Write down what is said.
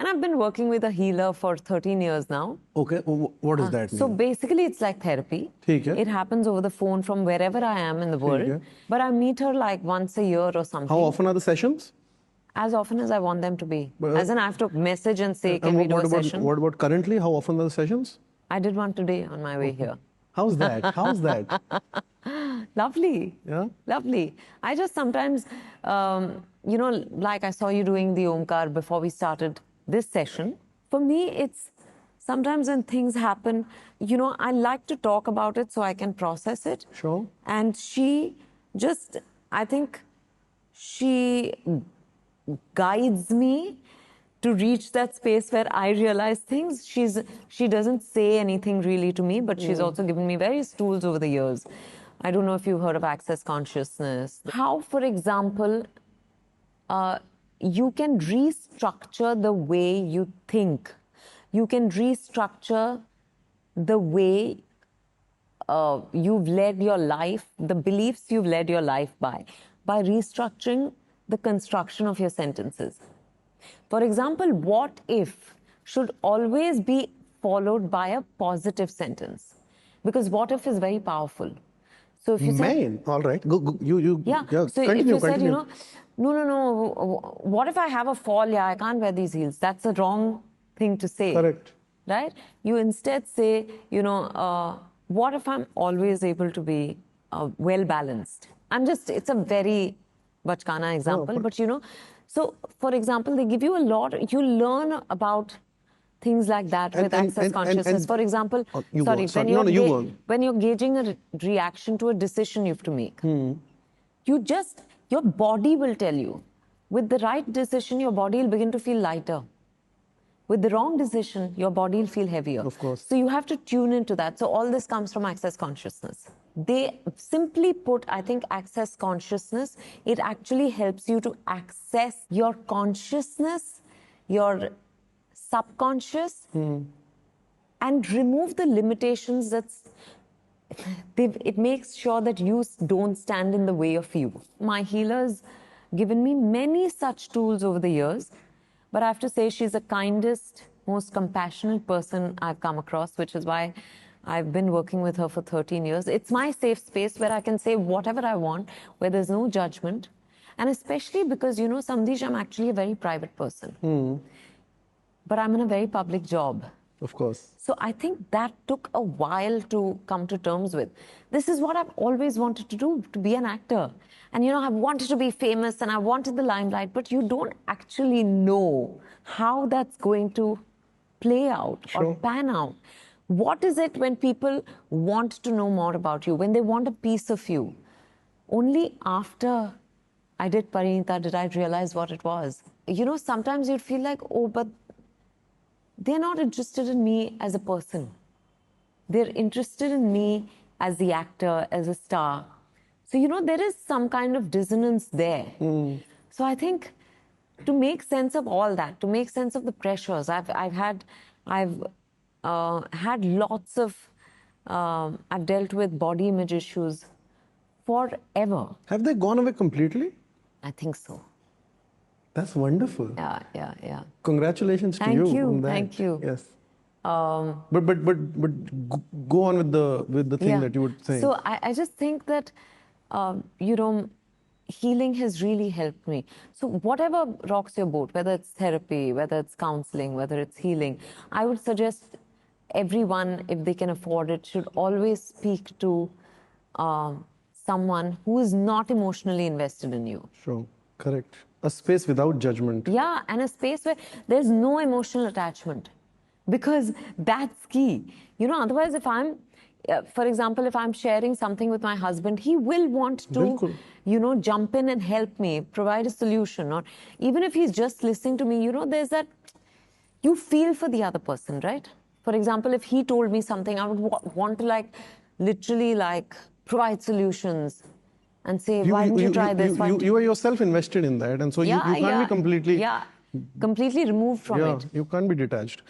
And I've been working with a healer for 13 years now. Okay, what does that mean? So basically, it's like therapy. ठीक है. It happens over the phone from wherever I am in the world. है. But I meet her like once a year or something. How often are the sessions? As often as I want them to be. But, as in, I have to message and say, can we do a session? What about currently? How often are the sessions? I did one today on my way here. How's that? How's that? Lovely. Yeah? Lovely. I just sometimes, you know, like I saw you doing the Omkar before we started this session. For me, it's sometimes when things happen, you know, I like to talk about it so I can process it. Sure. And she just, I think she guides me to reach that space where I realize things. She doesn't say anything really to me, but she's also given me various tools over the years. I don't know if you've heard of access consciousness. How, for example, you can restructure the way you think. You can restructure the way you've led your life, the beliefs you've led your life by restructuring the construction of your sentences. For example, what if should always be followed by a positive sentence, because what if is very powerful. So if you say, all right, go yeah. So continue, if you said, continue. you know, no, what if I have a fall? Yeah, I can't wear these heels. That's a wrong thing to say. Correct. Right? You instead say, you know, what if I'm always able to be well balanced? It's a very bachkana example, but you know, so for example, they give you a lot, you learn about things like that with access consciousness. For example, when you're gauging a reaction to a decision you have to make, your body will tell you. With the right decision, your body will begin to feel lighter. With the wrong decision, your body will feel heavier. Of course. So you have to tune into that. So all this comes from access consciousness. They simply put, I think access consciousness, it actually helps you to access your consciousness, your subconscious, and remove the limitations it makes sure that you don't stand in the way of you. My healer's given me many such tools over the years, but I have to say she's the kindest, most compassionate person I've come across, which is why I've been working with her for 13 years. It's my safe space where I can say whatever I want, where there's no judgment. And especially because, you know, Samdesh, I'm actually a very private person. But I'm in a very public job. Of course. So I think that took a while to come to terms with. This is what I've always wanted to do, to be an actor. And, you know, I've wanted to be famous and I wanted the limelight, but you don't actually know how that's going to play out or pan out. What is it when people want to know more about you, when they want a piece of you? Only after I did Parinita did I realize what it was. You know, sometimes you'd feel like, oh, but they're not interested in me as a person. They're interested in me as the actor, as a star. So, you know, there is some kind of dissonance there. So I think to make sense of all that, to make sense of the pressures, I've had lots of, I've dealt with body image issues forever. Have they gone away completely? I think so. That's wonderful. Yeah. Congratulations to you on that. Thank you. Yes. But go on with the thing that you would say. So I just think that, you know, healing has really helped me. So whatever rocks your boat, whether it's therapy, whether it's counseling, whether it's healing, I would suggest everyone, if they can afford it, should always speak to someone who is not emotionally invested in you. Sure, correct. A space without judgment. Yeah, and a space where there's no emotional attachment. Because that's key. You know, otherwise if I'm, for example, if I'm sharing something with my husband, he will want to, you know, jump in and help me, provide a solution. Or even if he's just listening to me, you know, there's that, you feel for the other person, right? For example, if he told me something, I would want to literally provide solutions and say, why didn't you try this? You are yourself invested in that, and so you can't be completely... completely removed from it. You can't be detached.